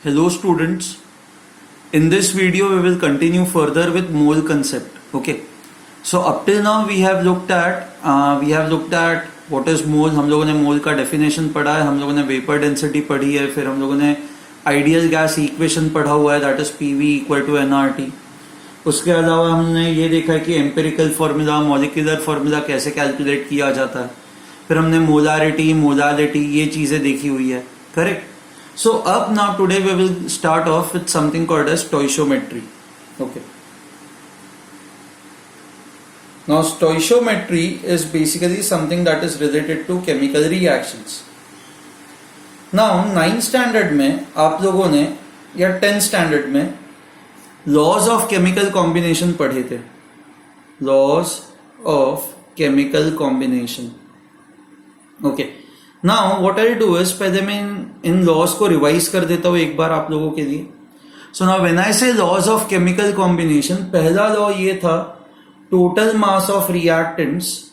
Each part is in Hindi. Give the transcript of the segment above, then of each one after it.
Hello students, in this video we will continue further with mole concept. Okay, so up till now we have looked at what is mole. हम लोगों ने mole का definition पढ़ा है, हम लोगों ने vapor density पढ़ी है, फिर हम लोगों ने ideal gas equation पढ़ा हुआ है, that is PV equal to nRT. उसके अलावा हमने ये देखा है कि empirical formula, molecular formula कैसे calculate किया जाता है, फिर हमने molarity, molality ये चीजें देखी हुई है, correct? So up now today we will start off with something called as stoichiometry. Okay. Now stoichiometry is basically something that is related to chemical reactions. Now 9th standard में आप लोगों ने या 10th standard में laws of chemical combination पढ़े थे. Laws of chemical combination. Okay. Now what I do is पहले मैं इन लॉज को रिवाइज कर देता हूं एक बार आप लोगों के लिए. So now when I say laws of chemical combination, पहला लॉ ये था टोटल मास ऑफ रिएक्टेंट्स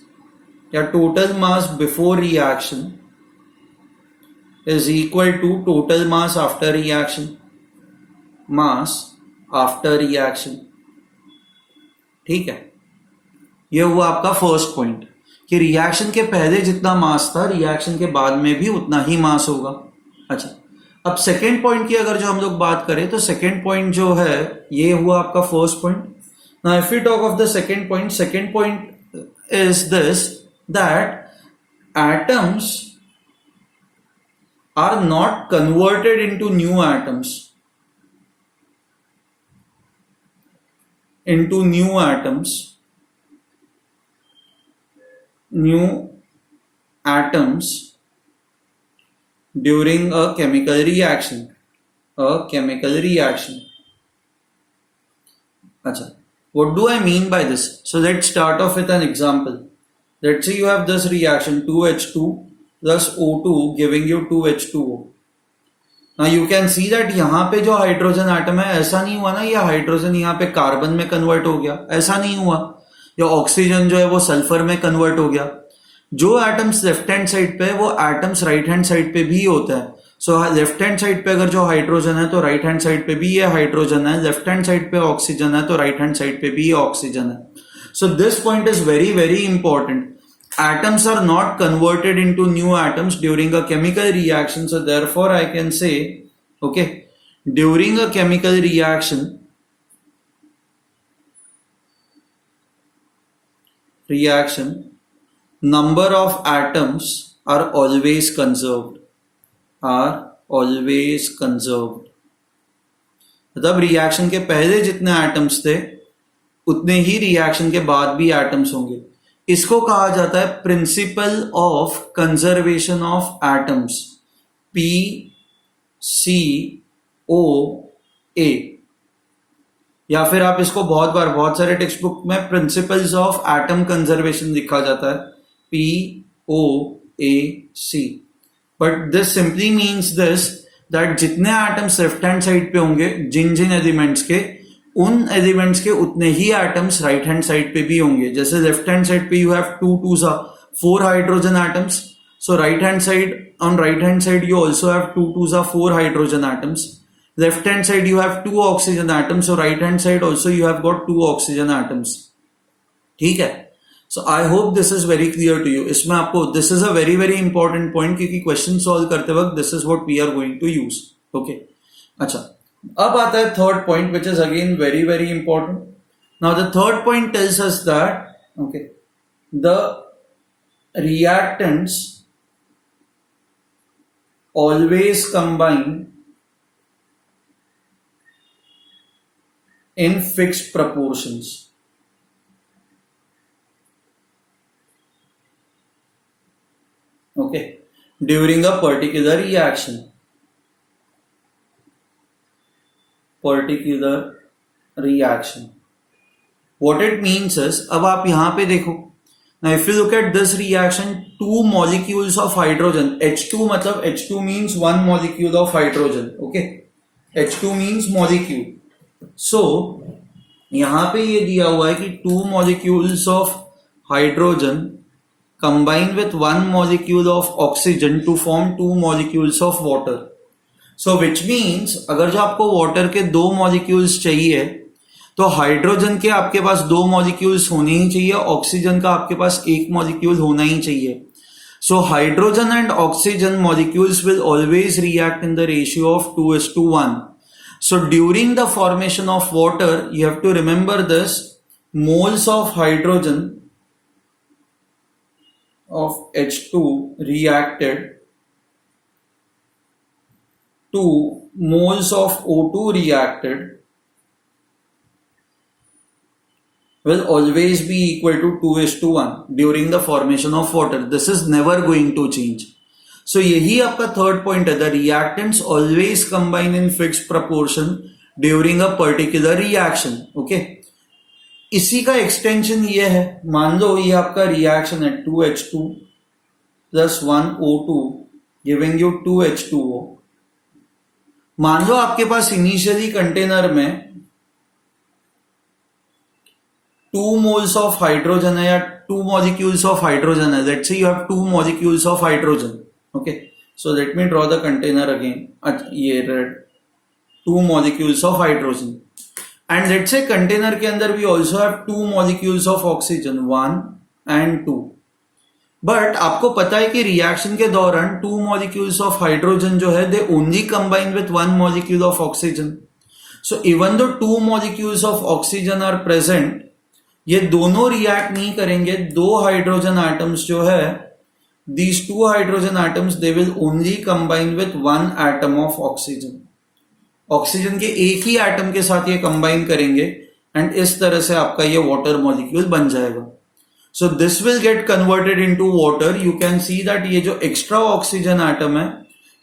या total mass before reaction is equal to total mass after reaction. Mass after reaction, ठीक है. ये हुआ आपका फर्स्ट पॉइंट कि रिएक्शन के पहले जितना मास था रिएक्शन के बाद में भी उतना ही मास होगा. अच्छा, अब सेकेंड पॉइंट की अगर जो हम लोग बात करें तो सेकेंड पॉइंट जो है ये हुआ आपका first point. Now if you talk of the second point is this that atoms are not converted into new atoms. New atoms during a chemical reaction. Acha, what do I mean by this? So let's start off with an example. Let's say you have this reaction 2H2 plus O2 giving you 2H2O. Now you can see that यहाँ पे जो हाइड्रोजन एटम है ऐसा नहीं हुआ ना ये हाइड्रोजन यहाँ पे कार्बन में कन्वर्ट हो गया, ऐसा नहीं हुआ. या ऑक्सीजन जो है वो सल्फर में कन्वर्ट हो गया. जो एटम्स लेफ्ट हैंड साइड पे है वो एटम्स राइट हैंड साइड पे भी होता है. सो लेफ्ट हैंड साइड पे अगर जो हाइड्रोजन है तो राइट हैंड साइड पे भी ये हाइड्रोजन है. लेफ्ट हैंड साइड पे ऑक्सीजन है तो राइट हैंड साइड पे भी ये ऑक्सीजन है. So this point is very very important. Atoms are not converted into new atoms during a chemical reaction. So therefore I can say, okay, during a chemical reaction, number of atoms are always conserved. मतलब रिएक्शन के पहले जितने एटम्स थे उतने ही रिएक्शन के बाद भी एटम्स होंगे. इसको कहा जाता है principal of conservation of atoms, PCOA. या फिर आप इसको बहुत सारे टेक्स्ट बुक में प्रिंसिपल्स ऑफ एटम कंजर्वेशन लिखा जाता है, POAC. But this simply means this that जितने एटम्स लेफ्ट हैंड साइड पे होंगे जिन एलिमेंट्स के, उन एलिमेंट्स के उतने ही एटम्स राइट हैंड साइड पे भी होंगे. जैसे लेफ्ट हैंड साइड पे you have 2 2s 4 hydrogen atoms. So right hand side you also have 2 2s 4 hydrogen atoms. Left hand side you have 2 oxygen atoms, so right hand side also you have got 2 oxygen atoms. ठीक है. So I hope this is very clear to you. इसमें आपको this is a very very important point क्योंकि question solve करते वक्त this is what we are going to use. Okay. अच्छा, अब आता है third point which is again very very important. Now the third point tells us that okay, the reactants always combine in fixed proportions. Okay, during a particular reaction. What it means is, अब आप यहां पे देखो. Now if you look at this reaction, 2 molecules of hydrogen, H2 मतलब H2 means 1 molecule of hydrogen. Okay, H2 means molecule. So यहां पे ये दिया हुआ है कि 2 molecules of hydrogen combine with 1 molecule of oxygen to form 2 molecules of water. So which means अगर जो आपको वाटर के 2 मॉलिक्यूल्स चाहिए तो हाइड्रोजन के आपके पास 2 मॉलिक्यूल्स होने ही चाहिए, ऑक्सीजन का आपके पास 1 मॉलिक्यूल होना ही चाहिए. So hydrogen and oxygen molecules will always react in the ratio of 2:1. So during the formation of water, you have to remember this: moles of hydrogen of H2 reacted to moles of O2 reacted will always be equal to 2:1 during the formation of water. This is never going to change. So यही आपका थर्ड पॉइंट है. The reactants always combine in fixed proportion during a particular reaction. Okay? इसी का एक्सटेंशन ये है. मान लो ये आपका रिएक्शन है 2H2 plus 1O2 giving you 2H2O. मान लो आपके पास इनिशियली कंटेनर में 2 moles of hydrogen है या 2 molecules of hydrogen है. Let's say you have 2 molecules of hydrogen. Okay, so let me draw the container again. ये red 2 molecules of hydrogen. And let's say container के अंदर we also have 2 molecules of oxygen, 1 and 2. But आपको पता है कि रिएक्शन के दौरान 2 molecules of hydrogen जो है they only combine with 1 molecule of oxygen. So even though 2 molecules of oxygen are present, ये दोनों रिएक्ट नहीं करेंगे. 2 हाइड्रोजन एटम्स जो है, these 2 hydrogen atoms they will only combine with 1 atom of oxygen. Oxygen के एक ही एटम के साथ ये कंबाइन करेंगे एंड इस तरह से आपका ये वाटर मॉलिक्यूल बन जाएगा. सो this will get converted into water. You can see that ये जो एक्स्ट्रा ऑक्सीजन एटम है,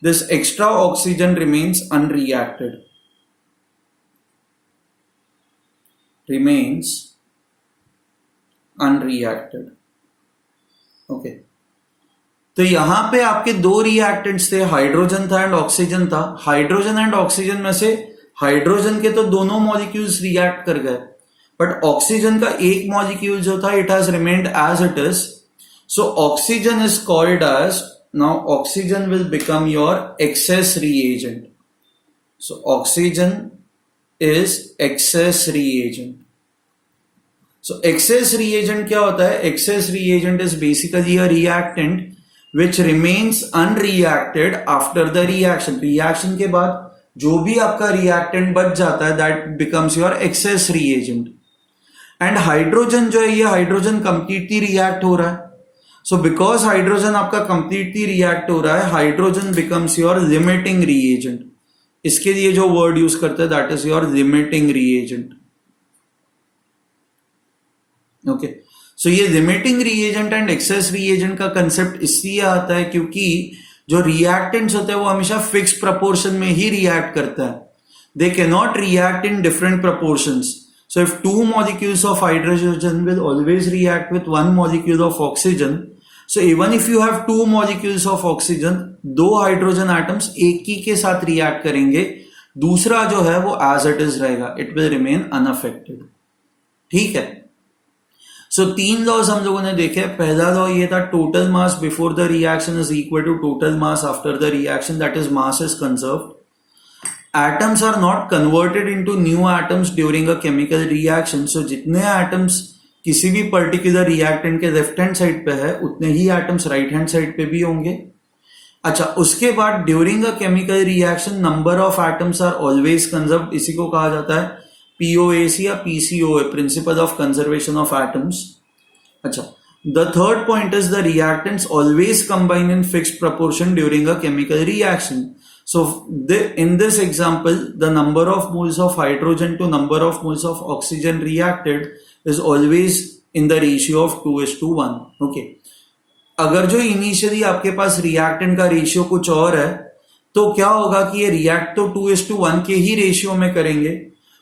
this extra oxygen remains unreacted, remains unreacted. Okay, तो यहां पे आपके 2 रिएक्टेंट्स थे, हाइड्रोजन था एंड ऑक्सीजन था. हाइड्रोजन एंड ऑक्सीजन में से हाइड्रोजन के तो दोनों मॉलिक्यूल्स रिएक्ट कर गए, बट ऑक्सीजन का एक मॉलिक्यूल जो था it has remained as it is. So oxygen is called as, now oxygen will become your excess reagent. So oxygen is excess reagent. So excess reagent क्या होता है? Excess reagent is basically a reactant which remains unreacted after the reaction. Reaction के बाद जो भी आपका reactant बच जाता है that becomes your excess reagent. And hydrogen जो है, ये hydrogen completely react हो रहा है. So because hydrogen आपका completely react हो रहा है, hydrogen becomes your limiting reagent. इसके लिए जो word use करते हैं that is your limiting reagent. Okay, so ये limiting reagent and excess reagent का कंसेप्ट इसलिए आता है क्योंकि जो रिएक्टेंट्स होते हैं वो हमेशा फिक्स प्रपोर्शन में ही रिएक्ट करता है. They can not react in different proportions. So if 2 molecules of hydrogen will always react with 1 molecule of oxygen. So even if you have 2 molecules of oxygen, 2 hydrogen atoms एक ही के साथ रिएक्ट करेंगे, दूसरा जो है वो एज इट इज रहेगा, इट विल रिमेन अनअफेक्टेड. ठीक है. सो 3 लॉज हम लोगों ने देखे. पहला लॉ ये था, total mass before the reaction is equal to total mass after the reaction, that is mass is conserved. Atoms are not converted into new atoms during a chemical reaction. So जितने एटम्स किसी भी पर्टिकुलर रिएक्टेंट के लेफ्ट हैंड साइड पे है, उतने ही एटम्स राइट हैंड साइड पे भी होंगे. अच्छा, उसके बाद during a chemical reaction number of atoms are always conserved. इसी को कहा जाता है POAC या PCOA, principle of conservation of atoms. अच्छा, the third point is the reactants always combine in fixed proportion during a chemical reaction. So in this example, the number of moles of hydrogen to number of moles of oxygen reacted is always in the ratio of 2:1. Okay. अगर जो इनिशियली आपके पास रिएक्टेंट का रेशियो कुछ और है, तो क्या होगा कि ये रिएक्ट तो 2:1 के ही रेशियो में करेंगे.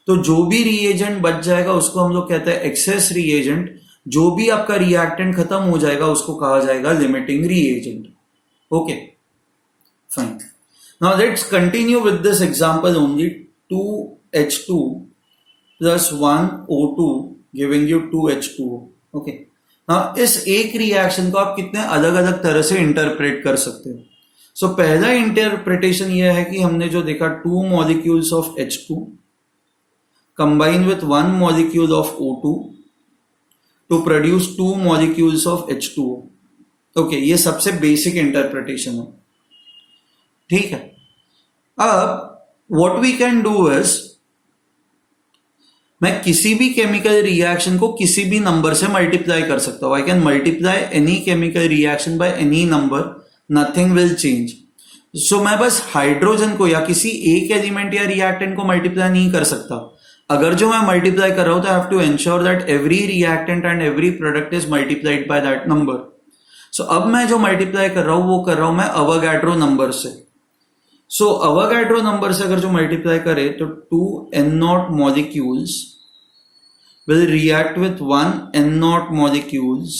तो जो भी रिएजेंट बच जाएगा उसको हम लोग कहते हैं एक्सेस रिएजेंट. जो भी आपका रिएक्टेंट खत्म हो जाएगा उसको कहा जाएगा limiting reagent. Okay, fine. Now let's continue with this example only. 2H2 plus 1O2 giving you 2H2O. Okay, now इस एक रिएक्शन को आप कितने अलग अलग तरह से इंटरप्रेट कर सकते हो. सो पहला इंटरप्रिटेशन यह है कि हमने जो देखा 2 molecules of H2 combine with 1 molecule of O2 to produce 2 molecules of H2O. Okay, ये सबसे बेसिक इंटरप्रिटेशन है. ठीक है. अब what we can do is, मैं किसी भी केमिकल रिएक्शन को किसी भी नंबर से मल्टीप्लाई कर सकता हूं. I can multiply any chemical reaction by any number, nothing will change. So मैं बस हाइड्रोजन को या किसी एक एलिमेंट या रिएक्टेंट को मल्टीप्लाई नहीं कर सकता. अगर जो मैं मल्टीप्लाई कर रहा हूं तो I have to ensure that every reactant and every product is multiplied by that number. So अब मैं जो मल्टीप्लाई कर रहा हूं वो कर रहा हूं मैं अवोगाड्रो नंबर से. सो अवोगाड्रो नंबर से अगर जो मल्टीप्लाई करे तो 2 N0 molecules will react with 1 N0 molecules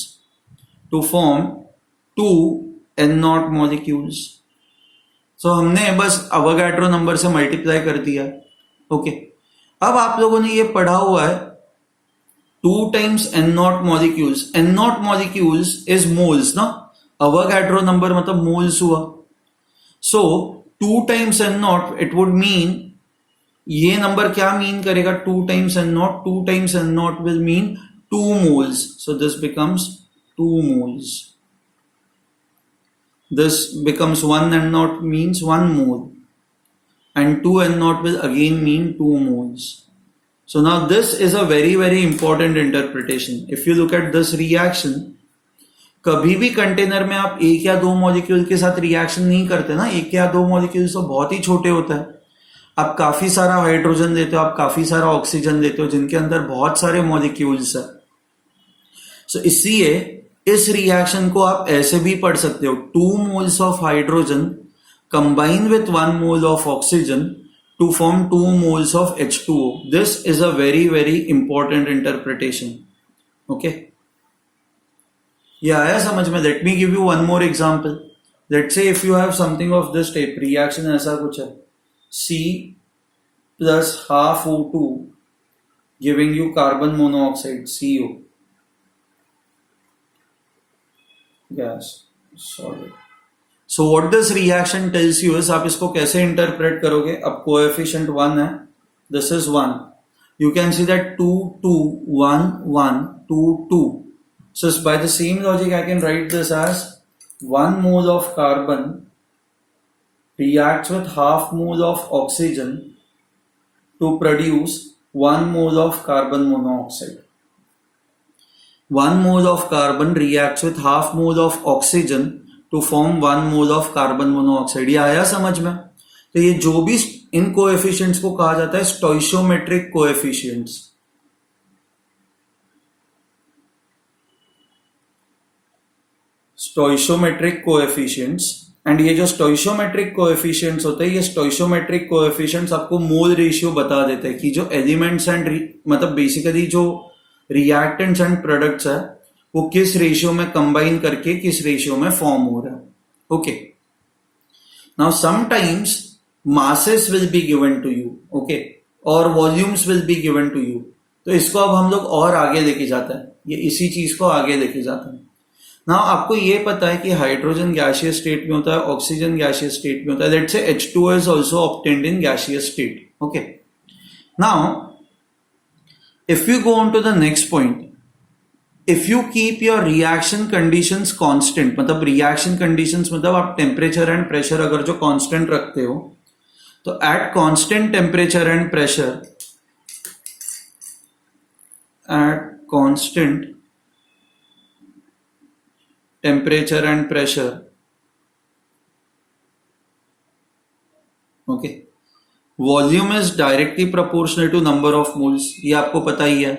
to form 2 N0 molecules. So हमने बस अवोगाड्रो नंबर से मल्टीप्लाई कर दिया. ओके, अब आप लोगों ने ये पढ़ा हुआ है 2 times N0 molecules. N0 molecules is moles ना, अवोगाड्रो नंबर मतलब मोल्स हुआ. So 2 times N0 it would mean, ये नंबर क्या मीन करेगा 2 times N0? 2 times N0 will mean 2 moles. So this becomes 2 moles. This becomes 1 N0 means 1 mole. And 2 N0 will again mean 2 moles. So now this is a very very important interpretation. If you look at this reaction, कभी भी कंटेनर में आप एक या दो मॉलिक्यूल के साथ रिएक्शन नहीं करते ना. एक या दो मॉलिक्यूल तो बहुत ही छोटे होता है. आप काफी सारा हाइड्रोजन लेते हो, आप काफी सारा ऑक्सीजन लेते हो जिनके अंदर बहुत सारे मॉलिक्यूल्स है. सो इसलिए इस रिएक्शन को आप ऐसे भी पढ़ सकते हो, 2 moles of hydrogen combine with 1 mole of oxygen to form 2 moles of H2O. This is a very very important interpretation. Okay, ये आया समझ में? Let me give you one more example. Let's say if you have something of this type, reaction ऐसा कुछ है, C plus half O2 giving you carbon monoxide, CO gas solid. So what this reaction tells you is, आप इसको कैसे इंटरप्रेट करोगे? अब कोएफिशिएंट 1 है, this is 1. You can see that 2 2 1 1 2 2. So by the same logic I can write this as 1 mole of carbon reacts with half mole of oxygen to produce 1 mole of carbon monoxide. 1 mole of carbon reacts with half mole of oxygen to form 1 mole of carbon monoxide. ये आया समझ में? तो ये जो भी इन कोएफिशिएंट्स को कहा जाता है स्टोइशियोमेट्रिक कोएफिशिएंट्स. स्टोइशियोमेट्रिक कोएफिशिएंट्स. एंड ये जो स्टोइशियोमेट्रिक कोएफिशिएंट्स होते हैं, ये स्टोइशियोमेट्रिक कोएफिशिएंट्स आपको मोल रेशियो बता देते हैं कि जो एलिमेंट्स एंड मतलब बेसिकली जो रिएक्टेंट्स एंड प्रोडक्ट्स है वो किस रेशियो में कंबाइन करके किस रेशियो में फॉर्म हो रहा है. Okay, now sometimes masses will be given to you, okay, और volumes will be given to you. तो इसको अब हम लोग और आगे लेके जाते हैं, ये इसी चीज को आगे लेके जाते हैं. नाउ आपको ये पता है कि हाइड्रोजन गैसियस स्टेट में होता है, ऑक्सीजन गैसियस स्टेट में होता है. Let's say H2O is also obtained in gaseous state. Okay. Now, if you go on to the next point, if you keep your reaction conditions constant, मतलब reaction conditions मतलब आप temperature and pressure अगर जो constant रखते हो, तो at constant temperature and pressure, at constant temperature and pressure, okay, volume is directly proportional to number of moles. ये आपको पता ही है.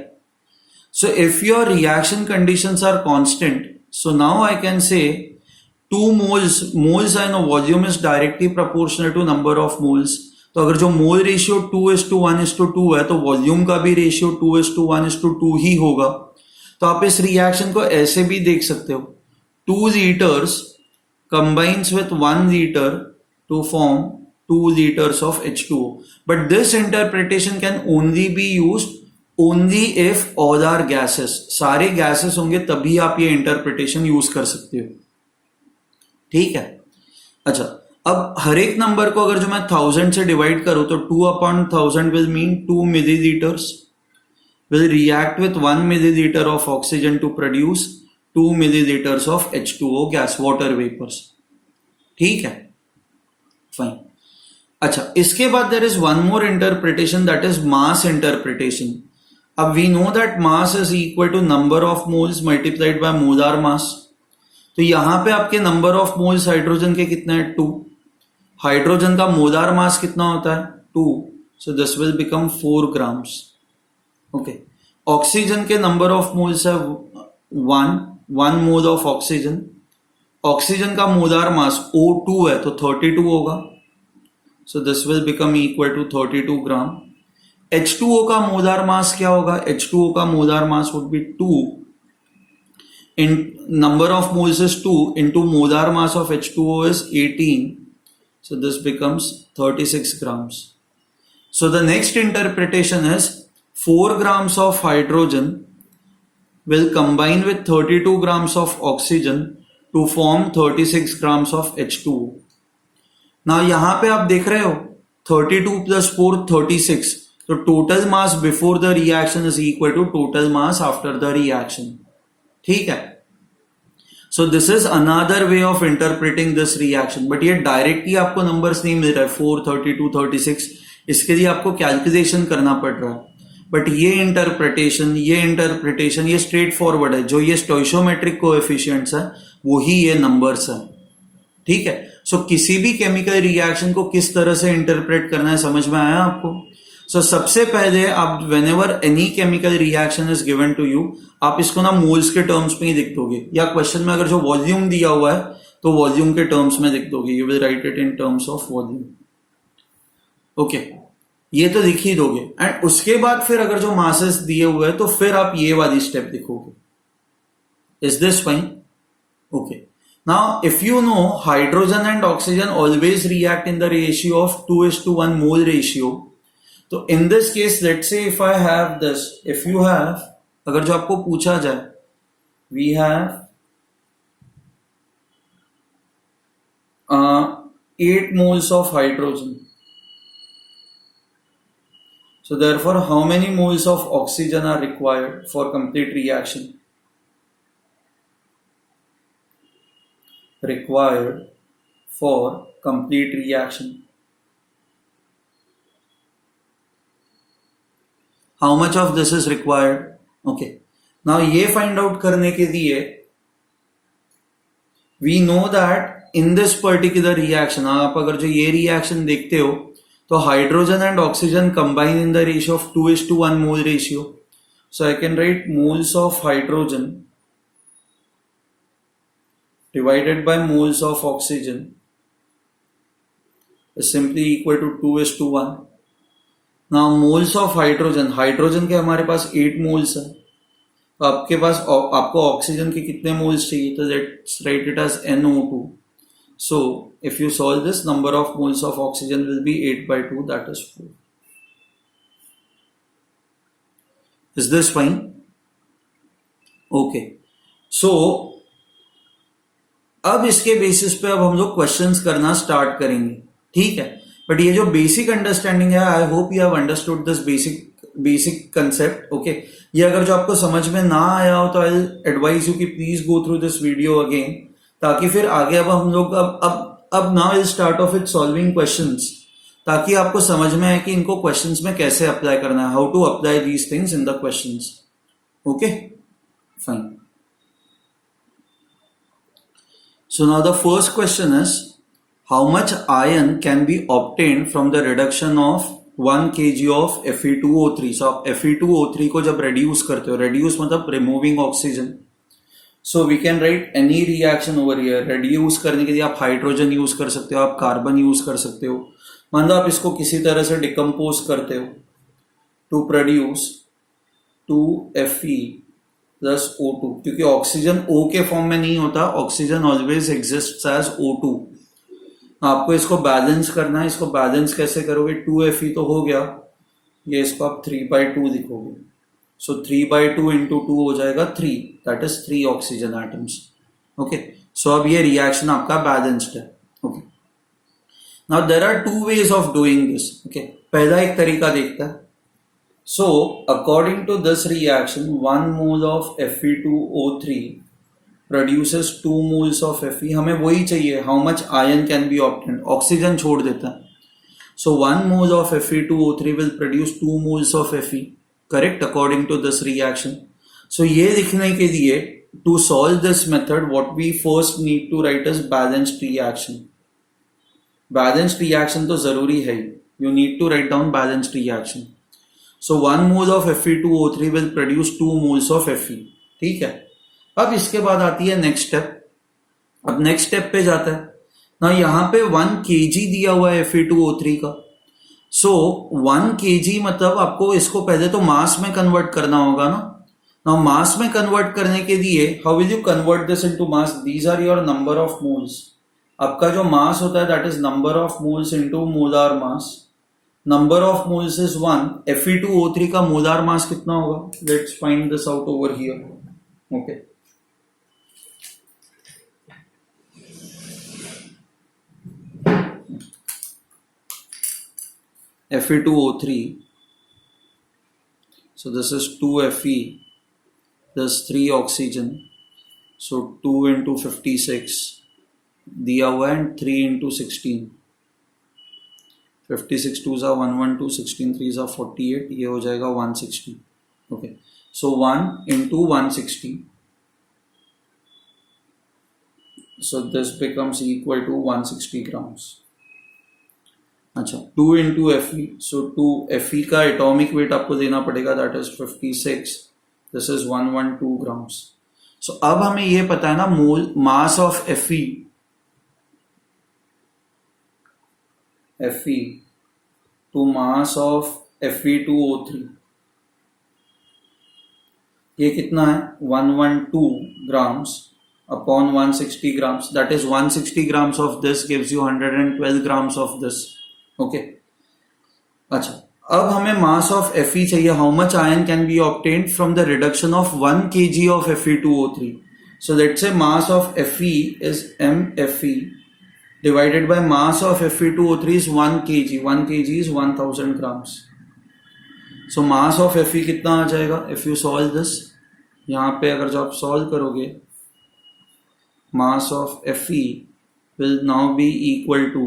So if your reaction conditions are constant, so now I can say 2 moles, moles I know volume is directly proportional to number of moles. तो अगर जो मोल रेशियो 2:1:2 है तो वॉल्यूम का भी रेशियो 2:1:2 ही होगा. तो आप इस रिएक्शन को ऐसे भी देख सकते हो, 2 liters combines with 1 liter to form 2 liters of H2O. But this interpretation can only be used only if all are gases. सारे gases होंगे तभी आप ये इंटरप्रिटेशन यूज कर सकते हो. ठीक है. अच्छा, अब हर एक नंबर को अगर जो मैं 1000 से डिवाइड करूं तो 2/1000 will mean 2 millilitres will react with 1 milliliter of oxygen to produce 2 milliliters of H2O gas, water vapors. ठीक है, फाइन. अच्छा, इसके बाद there is one more interpretation, that is mass interpretation. अब we know that mass is equal to number of moles multiplied by molar mass. तो यहां पे आपके नंबर ऑफ मोल्स हाइड्रोजन के कितने हैं? 2. हाइड्रोजन का मोलार मास कितना होता है? 2. So this will become 4 grams. Okay. Oxygen के नंबर ऑफ मोल्स है 1 मोल ऑफ ऑक्सीजन. ऑक्सीजन का मोलार मास O2 है तो 32 होगा. So this will become equal to 32 gram. H2O का मोलार मास क्या होगा? H2O का molar mass would be 2 in number of moles is 2 into molar mass of H2O is 18. So this becomes 36 grams. So the next interpretation is 4 grams of hydrogen will combine with 32 grams of oxygen to form 36 grams of H2O. Now यहाँ पे आप देख रहे हो 32 plus 4 36. So total mass before the reaction is equal to total mass after the reaction. ठीक है. So this is another way of interpreting this reaction. But ये डायरेक्टली आपको नंबर्स नहीं मिल रहा है 4, 32, 36. इसके लिए आपको कैलकुलेशन करना पड़ रहा है. बट ये इंटरप्रिटेशन ये स्ट्रेट फॉरवर्ड है. जो ये स्टोइशियोमेट्रिक कोएफिशिएंट्स है वही ये नंबर्स है. ठीक है. सो किसी भी केमिकल रिएक्शन को किस तरह से इंटरप्रेट करना है समझ में आया आपको? सो सबसे पहले आप whenever any chemical reaction is given to you, आप इसको ना मोल्स के टर्म्स में ही लिख दोगे, या क्वेश्चन में अगर जो वॉल्यूम दिया हुआ है तो वॉल्यूम के टर्म्स में लिख दोगे. You will write it in terms of volume. Okay, ये तो लिख ही दोगे. एंड उसके बाद फिर अगर जो मासेस दिए हुए हैं तो फिर आप ये वाली स्टेप लिखोगे. Is this fine? Okay. Now if you know hydrogen and oxygen always react in the ratio of 2:1 mole ratio. तो in this case let's say if I have this, if you have, अगर जो आपको पूछा जाए we have 8 moles of hydrogen. So therefore how many moles of oxygen are required for complete reaction? Required for complete reaction. How much of this is required? Okay. Now ये find out करने के लिए we know that in this particular reaction, आप अगर जो ये reaction देखते हो तो hydrogen and oxygen combine in the ratio of 2:1 mole ratio. So I can write moles of hydrogen divided by moles of oxygen is simply equal to 2:1. Now moles of hydrogen, hydrogen के हमारे पास 8 मोल्स है. तो आपके पास आपको ऑक्सीजन के कितने मोल्स चाहिए? तो let's write it as NO2. So if you solve this, number of moles of oxygen will be 8/2, that is 4. Is this fine? Okay. So अब इसके बेसिस पे अब हम लोग क्वेश्चंस करना स्टार्ट करेंगे. ठीक है. बट ये जो बेसिक अंडरस्टैंडिंग है, I hope you have understood this basic concept. Okay. ये अगर जो आपको समझ में ना आया हो तो आई एडवाइज यू कि please go through this video again, ताकि फिर आगे अब हम लोग अब now will start of with solving questions, ताकि आपको समझ में आए कि इनको क्वेश्चंस में कैसे अप्लाई करना है, how to apply these things in the questions. Okay, fine. So now the first question is, how much iron can be obtained from the reduction of 1 kg of Fe2O3? So आप Fe2O3 को जब reduce करते हो, reduce मतलब removing oxygen. So we can write any reaction over here. reduce करने के लिए आप हाइड्रोजन यूज कर सकते हो, आप कार्बन यूज कर सकते हो. मान लो आप इसको किसी तरह से डिकम्पोज करते हो to produce 2Fe plus O2, क्योंकि ऑक्सीजन O के फॉर्म में नहीं होता, oxygen always exists as O2. आपको इसको बैलेंस करना है. इसको बैलेंस कैसे करोगे? 2Fe तो हो गया, ये इसको आप 3/2 लिखोगे. सो 3/2 इंटू 2 हो जाएगा 3, that is 3 oxygen atoms. Okay. So अब ये रिएक्शन आपका बैलेंस्ड है. Okay. Now there are two ways of doing this. Okay, पहला एक तरीका देखता है. So according to this reaction 1 mole of Fe2O3 produces 2 moles of Fe. हमें वही चाहिए, how much iron can be obtained. Oxygen छोड़ देता है. So 1 mole of Fe2O3 will produce 2 moles of Fe. Correct, according to this reaction. So ये लिखने के लिए, to solve this method, what we first need to write is balanced reaction. Balanced reaction तो जरूरी है ही. You need to write down balanced reaction. So 1 mole of Fe2O3 will produce 2 moles of Fe. ठीक है. अब इसके बाद आती है नेक्स्ट स्टेप. अब नेक्स्ट स्टेप पे जाता है ना. यहां पे 1 kg दिया हुआ है Fe2O3 का. सो 1 kg मतलब आपको इसको पहले तो मास में कन्वर्ट करना होगा ना. नाउ मास में कन्वर्ट करने के लिए, how will you convert this into mass? These are your number of moles. आपका जो मास होता है that is number of moles into molar mass. Number of moles is 1. Fe2O3 का मोलार मास कितना होगा? Let's find this out over here. Okay, Fe2O3. So this is 2 Fe, this 3 oxygen. So 2 into 56 दिया हुआ है, and 3 into 16. 56 2s are 112, 16 3s are 48. ये हो जाएगा 160. Okay, so 1 into 160. So this becomes equal to 160 grams. अच्छा, 2 into Fe. So 2 Fe का एटॉमिक वेट आपको देना पड़ेगा, that is 56. This is 112 grams. So अब हमें ये पता है ना, mole mass of Fe to mass of Fe2O3 ये कितना है? 112 grams upon 160 grams. That is 160 grams of this gives you 112 grams of this. Okay, अच्छा, अब हमें मास ऑफ Fe चाहिए. How much iron can be obtained from the reduction of 1 kg of Fe2O3. So let's say mass of Fe is mFe divided by mass of Fe2O3 is 1 kg. 1 kg is 1000 grams. So mass of Fe कितना आ जाएगा? इफ यू सॉल्व दिस, यहां पे अगर जो आप सॉल्व करोगे, mass of Fe will now be equal to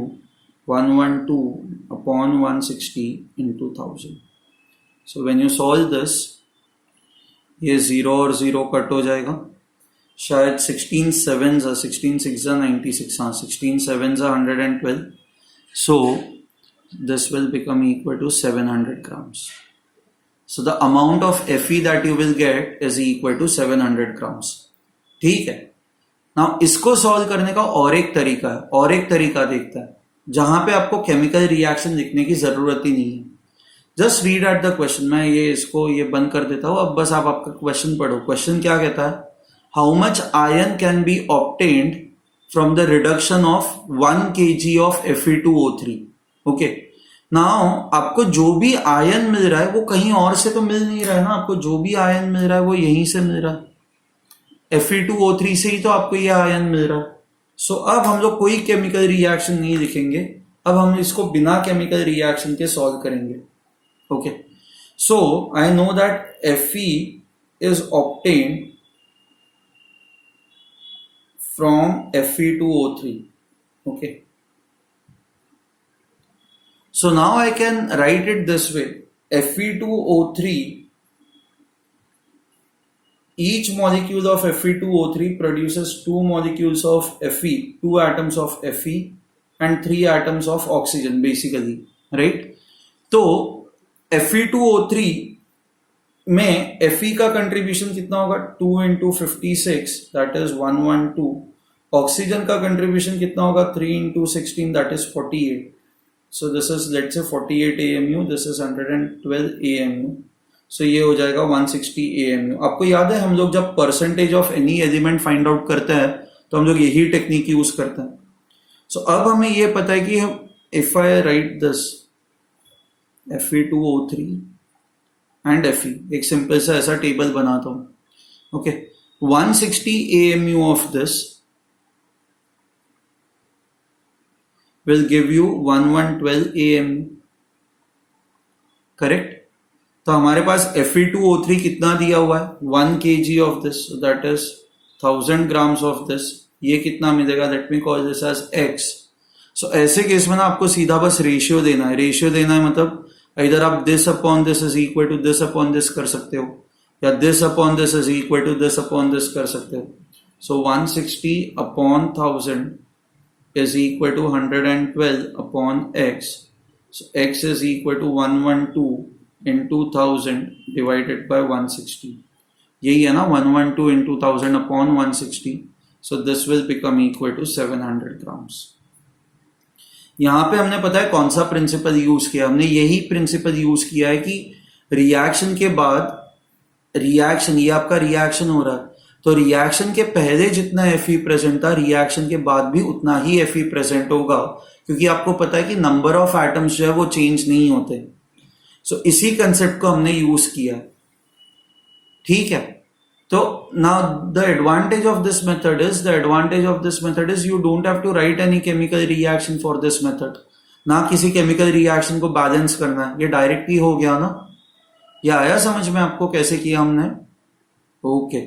112 upon 160 into 1000. So when you solve this, ये 0 और 0 कट हो जाएगा. शायद 16 7s 16 6 96. हाँ, 16 7s 112. So this will become equal to 700 grams. So the amount of Fe that you will get is equal to 700 grams. ठीक है. Now इसको सॉल्व करने का और एक तरीका है, और एक तरीका देखता है जहां पे आपको केमिकल रिएक्शन लिखने की जरूरत ही नहीं है. Just read at the question. मैं ये बंद कर देता हूं. अब बस आप आपका क्वेश्चन पढ़ो. क्वेश्चन क्या कहता है? How much iron can be obtained from the reduction of 1 kg of Fe2O3. Okay, now आपको जो भी आयन मिल रहा है वो कहीं और से तो मिल नहीं रहा है ना. आपको जो भी आयन मिल रहा है वो यहीं से मिल रहा है. Fe2O3 से ही तो आपको ये आयन मिल रहा है. सो अब हम लोग कोई केमिकल रिएक्शन नहीं लिखेंगे. अब हम इसको बिना केमिकल रिएक्शन के सॉल्व करेंगे. Okay, so I know that Fe is obtained from Fe2O3. Okay, so now I can write it this way. Fe2O3, each molecule of Fe2O3 produces 2 molecules of Fe, 2 atoms of Fe and 3 atoms of oxygen basically, right? तो Fe2O3 में Fe का कंट्रीब्यूशन कितना होगा? 2 into 56 that is 112. ऑक्सीजन का कंट्रीब्यूशन कितना होगा? 3 into 16 that is 48. So this is, let's say, 48 AMU, this is 112 AMU. सो ये हो जाएगा 160 AMU. आपको याद है हम लोग जब percentage of any element find out करते हैं तो हम लोग यही टेक्निक यूज करते हैं. सो अब हमें ये पता है कि हम, if I right this Fe2O3 and Fe, एक सिंपल सा ऐसा टेबल बनाता हूं. Okay, 160 AMU of this will give you 1112 AMU. Correct. तो हमारे पास Fe2O3 कितना दिया हुआ है? 1 kg of this, that is 1000 grams of this. ये कितना मिलेगा? Let me call this as x. So ऐसे केस में ना आपको सीधा बस रेशियो देना है. रेशियो देना है मतलब इधर आप this upon this is equal to this upon this कर सकते हो, या this upon this is equal to this upon this कर सकते हो. So 160 upon 1000 is equal to 112 upon x. So x is equal to 112 into 1000 divided by 160. यही है ना, 112 into 1000 upon 160. So this will become equal to 700 grams. यहां पे हमने पता है कौन सा प्रिंसिपल यूज किया? हमने यही प्रिंसिपल यूज किया है कि रिएक्शन के बाद रिएक्शन, ये आपका रिएक्शन हो रहा है, तो रिएक्शन के पहले जितना Fe प्रेजेंट था रिएक्शन के बाद भी उतना ही Fe प्रेजेंट होगा, क्योंकि आपको पता है कि नंबर ऑफ एटम्स जो है वो चेंज नहीं होते. सो इसी कंसेप्ट को हमने यूज किया. ठीक है. तो now the advantage of this method is you don't have to write any chemical reaction for this method. ना किसी केमिकल रिएक्शन को बैलेंस करना है, ये डायरेक्ट ही हो गया ना. ये आया समझ में आपको कैसे किया हमने? Okay,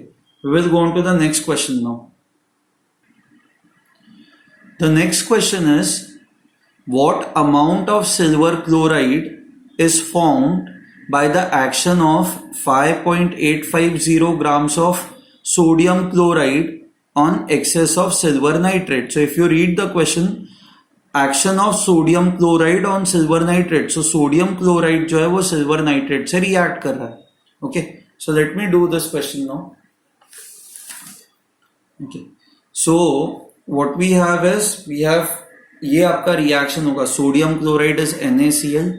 we will go on to the next question now. The next question is what amount of silver chloride is formed by the action of 5.850 grams of sodium chloride on excess of silver nitrate. So if you read the question, action of sodium chloride on silver nitrate. So sodium chloride जो है वो silver nitrate से react कर रहा है. Okay, so let me do this question now. Okay, so what we have is, ये आपका reaction होगा. Sodium chloride is NaCl,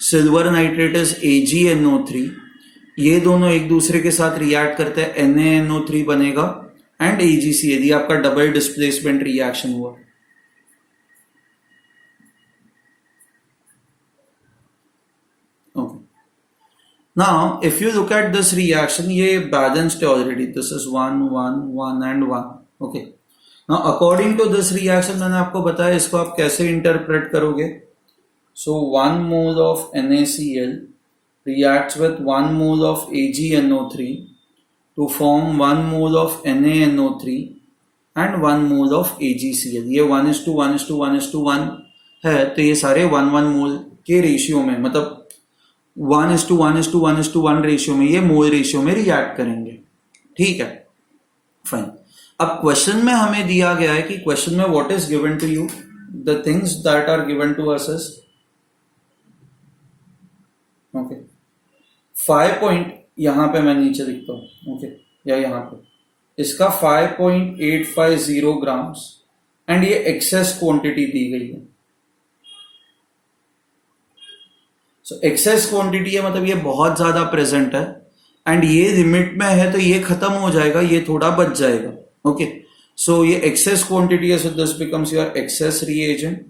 silver nitrate is AgNO3. ये दोनों एक दूसरे के साथ रिएक्ट करते हैं, NaNO3 बनेगा एंड AgCl. ये आपका डबल डिस्प्लेसमेंट रिएक्शन हुआ. Okay, now if you look at this reaction, ये बैलेंस्ड है already. This is 1 1 1 and 1. Okay, now according to this reaction मैंने आपको बताया इसको आप कैसे इंटरप्रेट करोगे. So 1 mole of NaCl reacts with 1 mole of AgNO3 to form 1 mole of NaNO3 and 1 mole of AgCl. ये 1:1:1:1 है, तो ये सारे 1 मोल के रेशियो में, मतलब 1:1:1:1 रेशियो में, ये मोल रेशियो में रिएक्ट करेंगे. ठीक है, फाइन. अब क्वेश्चन में हमें दिया गया है कि क्वेश्चन में what is given to you, the things that are given to us is okay 5 point, यहां पे मैं नीचे लिखता हूं. ओके, या यहां पे इसका 5.850 ग्राम्स एंड ये एक्सेस क्वांटिटी दी गई है. सो एक्सेस क्वांटिटी है मतलब ये बहुत ज्यादा प्रेजेंट है एंड ये लिमिट में है, तो ये खत्म हो जाएगा, ये थोड़ा बच जाएगा. ओके, सो ये एक्सेस क्वांटिटी है, so this becomes your excess reagent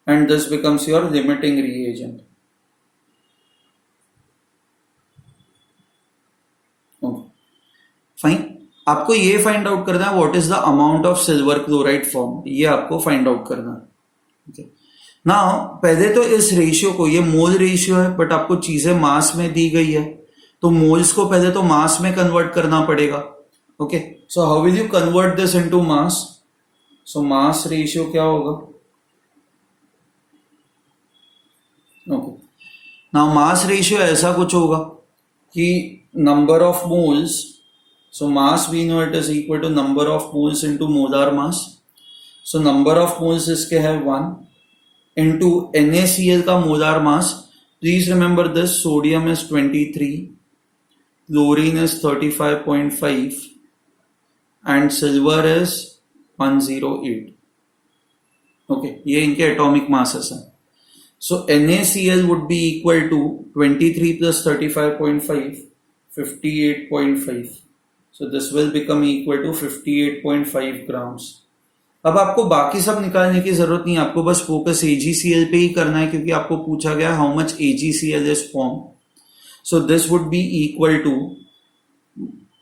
and this becomes your limiting reagent. Okay, fine. आपको ये फाइंड आउट करना है what is the amount of silver chloride form, ये आपको फाइंड आउट करना है. ओके, नाउ पहले तो इस रेशियो को, ये मोल रेशियो है बट आपको चीजें मास में दी गई है, तो मोल्स को पहले तो मास में कन्वर्ट करना पड़ेगा. Okay, so how will you convert this into mass? So mass ratio क्या होगा? ओके, नाउ मास रेशियो ऐसा कुछ होगा कि number of moles, so mass we know it is equal to number of moles into molar mass. So number of moles इसके है 1 इनटू NaCl का molar mass. Please remember this, sodium is 23, chlorine is 35.5 and silver is 108. Okay, ये इनके एटॉमिक मासेस हैं. So NaCl would be equal to 23 plus 35.5, 58.5. So this will become equal to 58.5 grams. अब आपको बाकी सब निकालने की जरूरत नहीं, आपको बस फोकस AgCl पे ही करना है, क्योंकि आपको पूछा गया how much AgCl is formed. So this would be equal to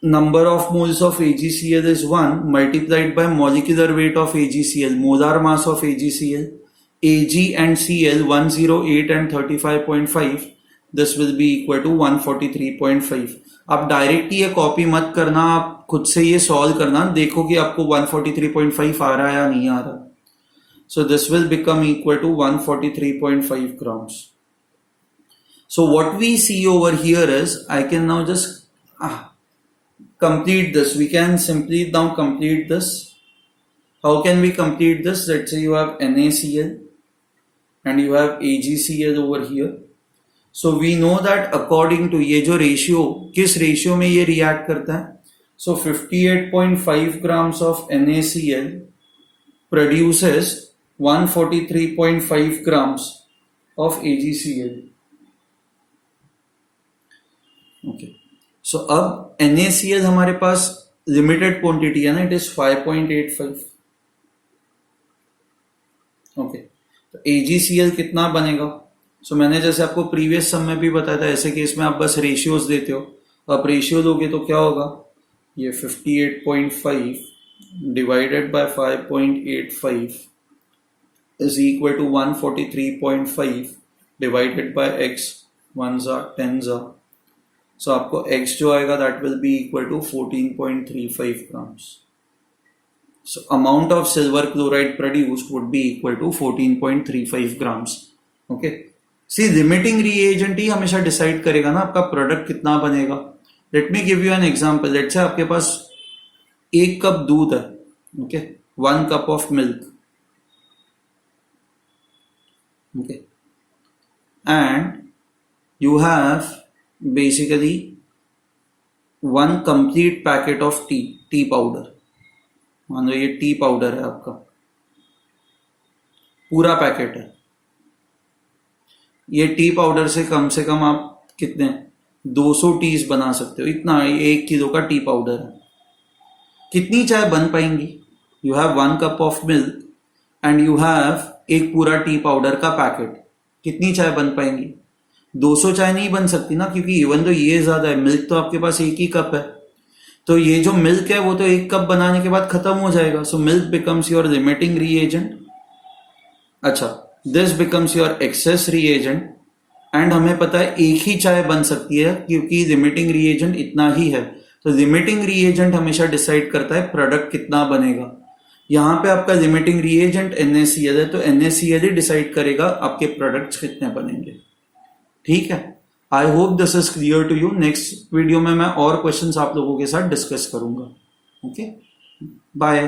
number of moles of AgCl is 1 multiplied by molecular weight of AgCl, molar mass of AgCl, Ag and Cl 108 and 35.5, this will be equal to 143.5. आप डायरेक्ट ये कॉपी मत करना, आप खुद से ये सॉल्व करना, देखो कि आपको 143.5 आ रहा है या नहीं आ रहा. So this will become equal to 143.5 grams. So what we see over here is, I can now just complete this. We can simply now complete this. How can we complete this? Let's say you have NaCl and you have AgCl over here. So we know that according to ये जो ratio, किस ratio में ये react करता है? So 58.5 grams of NaCl produces 143.5 grams of AgCl. Okay. So अब NaCl हमारे पास limited quantity है ना, it is 5.85. Okay. तो AgCl कितना बनेगा? So मैंने जैसे आपको प्रीवियस सम में भी बताया था, ऐसे केस में आप बस रेशियोज देते हो, आप रेशियो दोगे तो क्या होगा, ये 58.5 divided by 5.85 is equal to 143.5 divided by x, 1s are 10s are. So आपको x जो आएगा that will be equal to 14.35 grams. So amount of silver chloride produced would be equal to 14.35 grams. Okay. See, limiting reagent ही हमेशा डिसाइड करेगा ना आपका प्रोडक्ट कितना बनेगा. Late me give you an example. Let's से आपके पास 1 कप दूध है, okay, 1 cup of milk, okay, and you have basically 1 complete packet of T powder. मान लो ये टी पाउडर है, आपका पूरा पैकेट है. ये टी पाउडर से कम आप कितने 200 टीज बना सकते हो, इतना 1 किलो का टी पाउडर है. कितनी चाय बन पाएंगी? You have 1 cup of milk and you have एक पूरा टी पाउडर का पैकेट. कितनी चाय बन पाएंगी? 200 चाय नहीं बन सकती ना, क्योंकि इवन तो ये ज्यादा है, मिल्क तो आपके पास 1 ही कप है, तो ये जो मिल्क है वो तो 1 कप बनाने के बाद खत्म हो जाएगा. So milk becomes your limiting reagent. अच्छा, this becomes your excess reagent. And हमें पता है एक ही चाय बन सकती है क्योंकि लिमिटिंग रिएजेंट इतना ही है. तो लिमिटिंग रिएजेंट हमेशा डिसाइड करता है प्रोडक्ट कितना बनेगा. यहाँ पे आपका लिमिटिंग रिएजेंट NaCl है, तो NaCl ही डिसाइड करेगा आपके प्रोडक्ट्स कितने बनेंगे. ठीक है. I hope this is clear to you. Next video में मैं और क्वेश्चंस आप लोगों के साथ डिस्कस करूंगा. Okay, bye.